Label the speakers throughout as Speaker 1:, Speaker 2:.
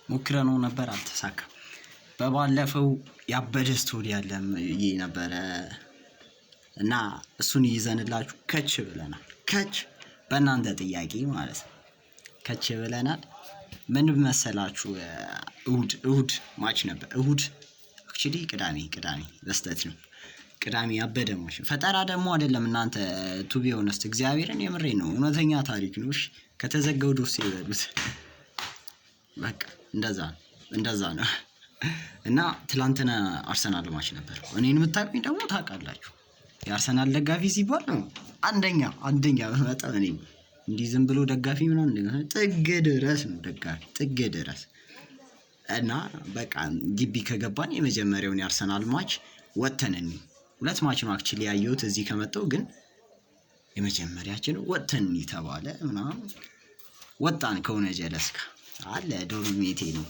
Speaker 1: ሞክረነው ነበር አልተሳካም። በባለፈው ያበደ ስቶሪ ያለ ነበረ እና እሱን ይዘንላችሁ ከች ብለናል። ከች በእናንተ ጥያቄ ማለት ነው። ከች ብለናል። ምን መሰላችሁ? እሁድ ማች ነበር። እሁድ አክቹሊ ቅዳሜ በስተት ነው። ቅዳሜ ያበደ ማች ፈጠራ ደግሞ አይደለም እናንተ ቱ ቢ ኦነስት እግዚአብሔርን የምሬ ነው። እውነተኛ ታሪክ ነው። እሺ ከተዘጋው ዶሴ ይበሉት። በቃ እንደዛ ነው። እና ትላንትና አርሰናል ማች ነበር። እኔን የምታውቁኝ ደግሞ ታውቃላችሁ። የአርሰናል ደጋፊ ሲባል ነው አንደኛ በመጣው እኔ እንዲህ ዝም ብሎ ደጋፊ ምናምን ጥግ ድረስ ነው ደጋፊ ጥግ ድረስ። እና በቃ ግቢ ከገባን የመጀመሪያውን የአርሰናል ማች ወተንኒ ሁለት ማች ነው አክቹሊ ያየሁት እዚህ ከመጣሁ ግን የመጀመሪያችን ወተንኒ ተባለ ምናምን ወጣን ከሆነ ጀለስካ አለ ዶርሜቴ ነው።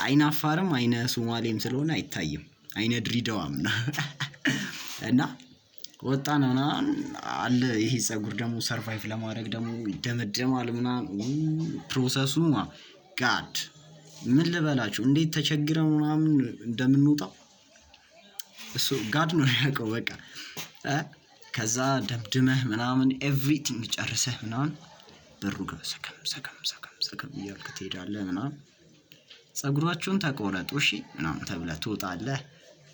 Speaker 1: አይነ አፋርም አይነ ሶማሌም ስለሆነ አይታይም። አይነ ድሪዳዋም ነው። እና ወጣን ምናምን አለ ይሄ ፀጉር ደግሞ ሰርቫይቭ ለማድረግ ደግሞ ይደመደማል ምናምን ፕሮሰሱ ጋድ ምን ልበላችሁ እንዴት ተቸግረን ምናምን እንደምንወጣው እሱ ጋድ ነው ያውቀው። በቃ ከዛ ደምድመህ ምናምን ኤቭሪቲንግ ጨርሰህ ምናምን በሩ ጋር ሰከም እያልክ ትሄዳለህ ምናምን ፀጉራችሁን ተቆረጡ እሺ ምናምን ተብለህ ትወጣለህ።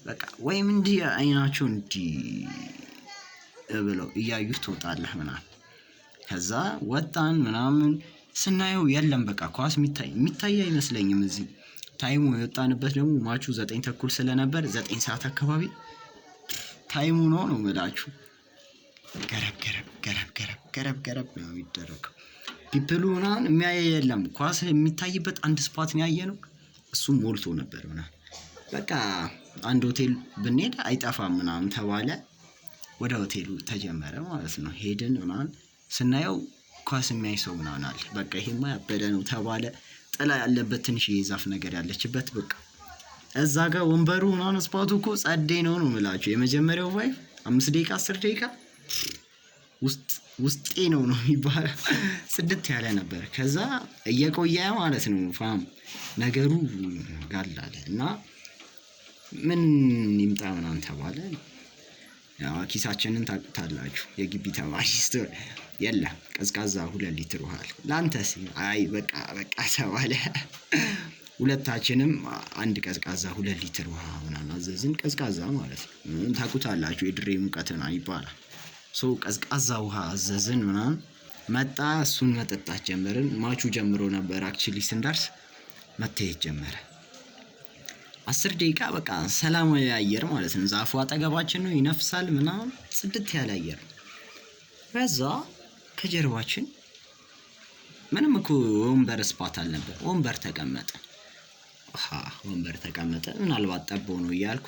Speaker 1: በቃ ወይም እንዲህ አይናቸው እንዲህ ብለው እያዩት ትወጣለህ ምናምን። ከዛ ወጣን ምናምን ስናየው የለም በቃ ኳስ የሚታይ አይመስለኝም። እዚህ ታይሙ የወጣንበት ደግሞ ማቹ 9:30 ስለነበር 9 ሰዓት አካባቢ ታይሙ ነው የምላችሁ። ገረብ ነው የሚደረገው። ፒፕሉ ምናምን የሚያየ የለም። ኳስ የሚታይበት አንድ ስፓት ነው ያየነው። እሱም ሞልቶ ነበር ምናምን። በቃ አንድ ሆቴል ብንሄድ አይጠፋም ምናምን ተባለ። ወደ ሆቴሉ ተጀመረ ማለት ነው። ሄድን ምናምን ስናየው ኳስ የሚያይ ሰው ምናምን አለ። በቃ ይሄማ ያበደ ነው ተባለ። ጥላ ያለበት ትንሽ የዛፍ ነገር ያለችበት በቃ እዛ ጋር ወንበሩ ምናምን ስፓቱ እኮ ጸዴ ነው የምላችሁ። የመጀመሪያው 5 ደቂቃ 10 ደቂቃ ውስጤ ነው የሚባለው ጽድት ያለ ነበር። ከዛ እየቆየ ማለት ነው ፋም ነገሩ ጋላለ እና ምን ይምጣ ምናምን ተባለ። ያው ኪሳችንን ታውቁታላችሁ የግቢ ተማሪ ስቶር የለም ቀዝቃዛ 2 ሊትር ውሃ ላንተስ አይ በቃ ተባለ። ሁለታችንም አንድ ቀዝቃዛ 2 ሊትር ውሃ ምናምን አዘዝን። ቀዝቃዛ ማለት ነው ታውቁታላችሁ የድሬ ሙቀትና ይባላል። ቀዝቃዛ ውሃ አዘዝን ምናምን መጣ። እሱን መጠጣት ጀመርን። ማቹ ጀምሮ ነበር አክቹሊ ስንደርስ መታየት ጀመረ። 10 ደቂቃ በቃ ሰላማዊ አየር ማለት ነው። ዛፉ አጠገባችን ነው ይነፍሳል ምናምን ጽድት ያለ አየር። ከዛ ከጀርባችን ምንም እኮ ወንበር ስፓት አልነበር። ወንበር ተቀመጠ ምናልባት ጠቦ ነው እያልኩ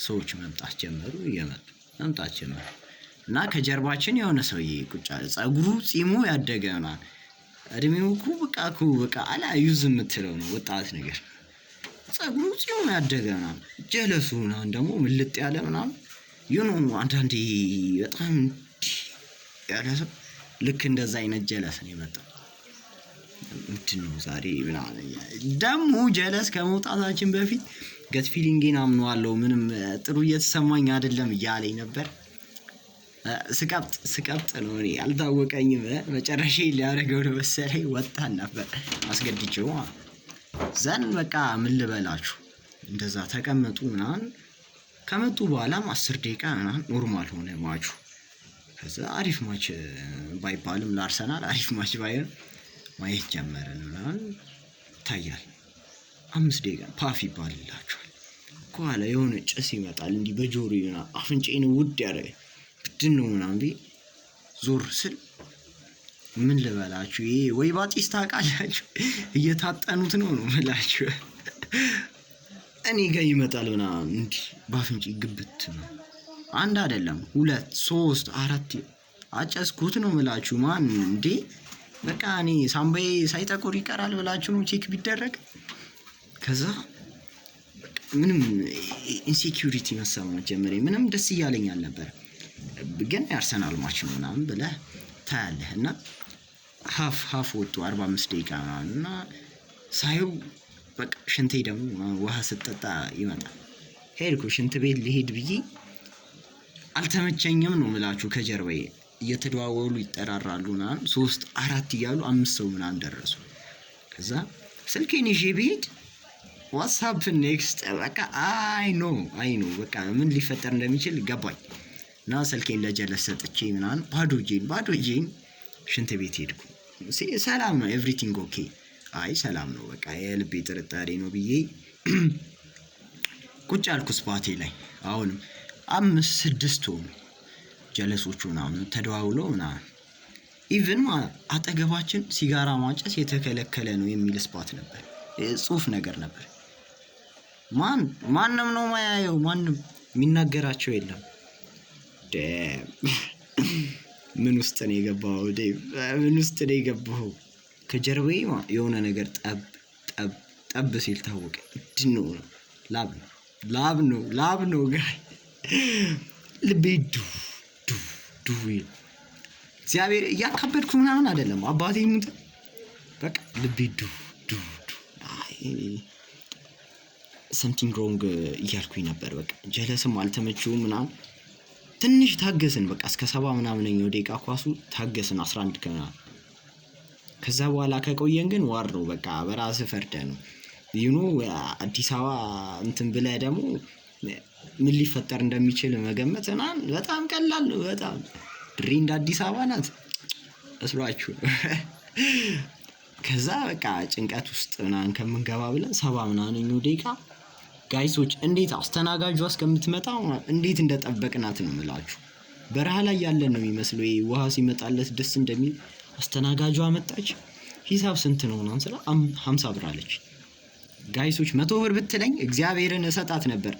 Speaker 1: ሰዎች መምጣት ጀመሩ። መምጣት ጀመሩ እና ከጀርባችን የሆነ ሰውዬ ቁጭ አለ። ፀጉሩ ጺሙ ያደገ ምናምን እድሜው በቃ አላዩዝ የምትለው ነው ወጣት ነገር። ፀጉሩ ጺሙ ያደገ ምናምን ጀለሱ ምናምን ደግሞ ምልጥ ያለ ምናምን አንዳንዴ በጣም ያለ ሰው ልክ እንደዛ አይነት ጀለስ ነው የመጣው። ምንድን ነው ዛሬ ምናምን ደግሞ ጀለስ ከመውጣታችን በፊት ገት ፊሊንጌን አምነዋለሁ ምንም ጥሩ እየተሰማኝ አይደለም እያለኝ ነበር። ስቀብጥ ነው እኔ አልታወቀኝም። መጨረሻ ሊያደርገው ነው መሰለኝ ወጣን ነበር አስገድቼው። ዘን በቃ ምን ልበላችሁ እንደዛ ተቀመጡ ምናምን። ከመጡ በኋላም 10 ደቂቃ ምናምን ኖርማል ሆነ ማቹ። ከዛ አሪፍ ማች ባይባልም ለአርሰናል አሪፍ ማች ባይሆን ማየት ጀመረን ምናምን ይታያል። 5 ደቂቃ ፓፍ ይባልላችኋል። ከኋላ የሆነ ጭስ ይመጣል እንዲህ በጆሮዬ አፍንጫዬን ውድ ያደረገኝ ምንድን ነው ምናምን ብዬ ዞር ስል ምን ልበላችሁ ይሄ ወይባ ጢስ ታውቃላችሁ እየታጠኑት ነው የምላችሁ። እኔ ጋር ይመጣል ምናምን እንዲህ በአፍንጫዬ ግብት ነው። አንድ አይደለም 2 3 4 አጨስኩት ነው የምላችሁ። ማን እንዴ በቃ እኔ ሳምባዬ ሳይጠቁር ይቀራል ብላችሁ ነው ቼክ ቢደረግ። ከዛ ምንም ኢንሴኩሪቲ መሰማት ጀመረ። ምንም ደስ እያለኝ አልነበረ። ግን የአርሰናል ማች ነው ምናምን ብለህ ታያለህ። እና ሀፍ ወጡ 45 ደቂቃ እና ሳየው በቃ ሽንቴ ደግሞ ውሃ ስጠጣ ይመጣል። ሄድኩ ሽንት ቤት ልሄድ ብዬ አልተመቸኝም ነው የምላችሁ። ከጀርባዬ እየተደዋወሉ ይጠራራሉ ምናምን 3 4 እያሉ 5 ሰው ምናምን ደረሱ። ከዛ ስልኬን ይዤ ብሄድ ዋትስአፕ ኔክስት በቃ አይ ኖ በቃ ምን ሊፈጠር እንደሚችል ገባኝ። እና ስልኬን ለጀለስ ሰጥቼ ምናምን ባዶ እጄን ሽንት ቤት ሄድኩ። ሰላም ነው ኤቭሪቲንግ ኦኬ። አይ ሰላም ነው በቃ የልቤ ጥርጣሬ ነው ብዬ ቁጭ አልኩ ስፓቴ ላይ። አሁንም 5-6 ሆኑ ጀለሶቹ ምናምን ተደዋውለው ምናምን ኢቭን አጠገባችን ሲጋራ ማጨስ የተከለከለ ነው የሚል ስፓት ነበር፣ ጽሁፍ ነገር ነበር። ማንም ነው ማያየው፣ ማንም የሚናገራቸው የለም። ምን ውስጥ ነው የገባው ዴቭ? ምን ውስጥ ነው የገባው? ከጀርባዬ የሆነ ነገር ጠብ ሲል ታወቀ። ምንድነው? ላብ ነው ጋር ልቤ ዱ እግዚአብሔር እያካበድኩ ምናምን አይደለም፣ አባቴ ሙት በቃ ልቤ ዱ ሰምቲንግ ሮንግ እያልኩኝ ነበር። በቃ ጀለስም አልተመቸውም ምናምን። ትንሽ ታገስን በቃ እስከ 70 ምናምነኛው ደቂቃ ኳሱ ታገስን 11 ከምናምን። ከዛ በኋላ ከቆየን ግን ዋር ነው በቃ በራስ ፈርደ ነው አዲስ አበባ እንትን ብለህ ደግሞ ምን ሊፈጠር እንደሚችል መገመት በጣም ቀላል ነው። በጣም ድሬ እንደ አዲስ አበባ ናት መስሏችሁ። ከዛ በቃ ጭንቀት ውስጥ ምናምን ከምንገባ ብለን 70 ምናምነኛው ደቂቃ ጋይሶች እንዴት አስተናጋጇ እስከምትመጣ እንዴት እንደጠበቅናት ነው የምላችሁ። በረሃ ላይ ያለን ነው የሚመስለው። ውሃ ሲመጣለት ደስ እንደሚል አስተናጋጇ መጣች። ሂሳብ ስንት ነው ምናምን ስላ 50 ብር አለች። ጋይሶች 100 ብር ብትለኝ እግዚአብሔርን እሰጣት ነበር።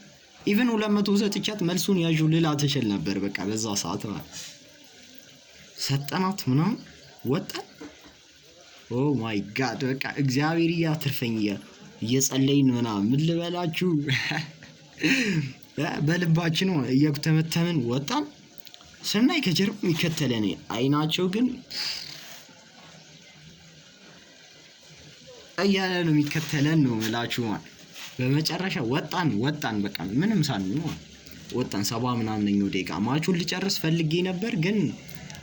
Speaker 1: ኢቭን 200 ሰጥቻት መልሱን ያዡ ልላ ትችል ነበር። በቃ በዛ ሰዓት ማለት ሰጠናት ምናምን ወጣን። ኦ ማይ ጋድ በቃ እግዚአብሔር ያትርፈኝ እየጸለይን ምናምን ምን ልበላችሁ በልባችን እየተመተምን ወጣን። ስናይ ከጀርባ የሚከተለን አይናቸው ግን እያለ ነው የሚከተለን ነው እላችሁ ማለት። በመጨረሻ ወጣን በቃ ምንም ሳንል ወጣን። 70 ምናምነኛው ደቂቃ ማቹን ልጨርስ ፈልጌ ነበር፣ ግን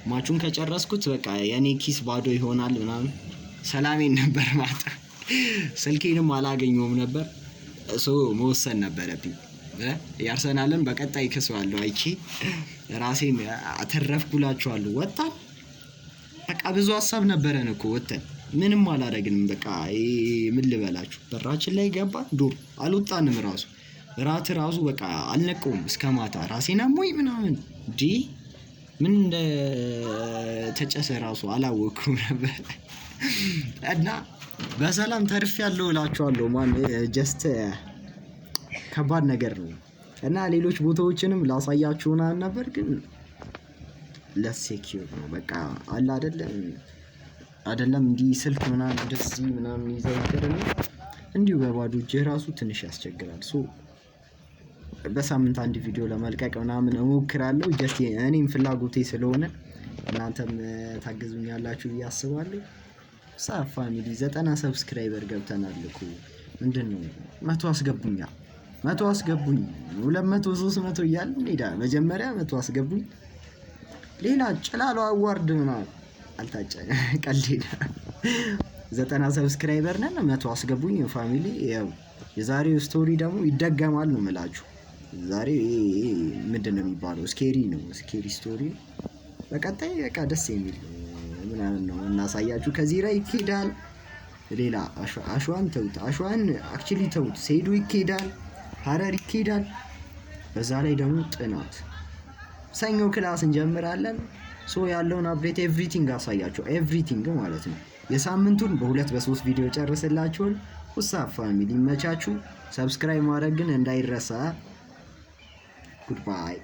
Speaker 1: ማቹን ከጨረስኩት በቃ የኔ ኪስ ባዶ ይሆናል ምናምን ሰላሜን ነበር ማጣ። ስልኬንም አላገኘውም ነበር። መወሰን ነበረብኝ። ያርሰናልን በቀጣይ ከሰዋለሁ አይቼ ራሴን አተረፍኩላችኋለሁ። ወጣን በቃ ብዙ ሀሳብ ነበረን እኮ ወጣን ምንም አላደረግንም። በቃ ምን ልበላችሁ በራችን ላይ ገባን። ዶር አልወጣንም። ራሱ በቃ አልነቀውም እስከ ማታ። ራሴን አሞኝ ምናምን ምን እንደ ተጨሰ ራሱ አላወቅኩም ነበር። እና በሰላም ተርፌያለሁ እላችኋለሁ። ጀስት ከባድ ነገር ነው። እና ሌሎች ቦታዎችንም ላሳያችሁና ነበር፣ ግን ለሴኪዩር ነው በቃ አለ አይደለም እንዲህ ስልክ ምናምን እንደዚህ ምናምን ይዘው ይቀርና እንዲሁ በባዶ እጅ ራሱ ትንሽ ያስቸግራል። በሳምንት አንድ ቪዲዮ ለመልቀቅ ምናምን እሞክራለሁ። ጀስት እኔም ፍላጎቴ ስለሆነ እናንተም ታግዙኛላችሁ ብዬ አስባለሁ። ፋሚሊ 90 ሰብስክራይበር ገብተናል እኮ ምንድነው 100 አስገቡኝ 200 300 እያልን እንሄዳ። መጀመሪያ 100 አስገቡኝ። ሌላ ጭላሎ አዋርድ ምናምን አልታጨነ ቀልዴና 90 ሰብስክራይበር ነን 100 አስገቡኝ ፋሚሊ። ያው የዛሬው ስቶሪ ደግሞ ይደገማል ነው የምላችሁ። ዛሬ ምንድነው የሚባለው ስኬሪ ስቶሪ። በቀጣይ በቃ ደስ የሚል ምናምን ነው እናሳያችሁ። ከዚህ ላይ ይኬዳል። ሌላ አሽዋን ተውት፣ አሽዋን አክቹሊ ተውት። ሴዱ ይኬዳል፣ ሀረር ይኬዳል። በዛ ላይ ደግሞ ጥናት ሰኞ ክላስ እንጀምራለን። ያለውን አፕዴት ኤቭሪቲንግ አሳያችሁ። ኤቭሪቲንግ ማለት ነው። የሳምንቱን በ2-3 ቪዲዮ ጨርስላችኋል። ውሳፍ ፋሚሊ ይመቻችሁ። ሰብስክራይብ ማድረግ ግን እንዳይረሳ። ጉድባይ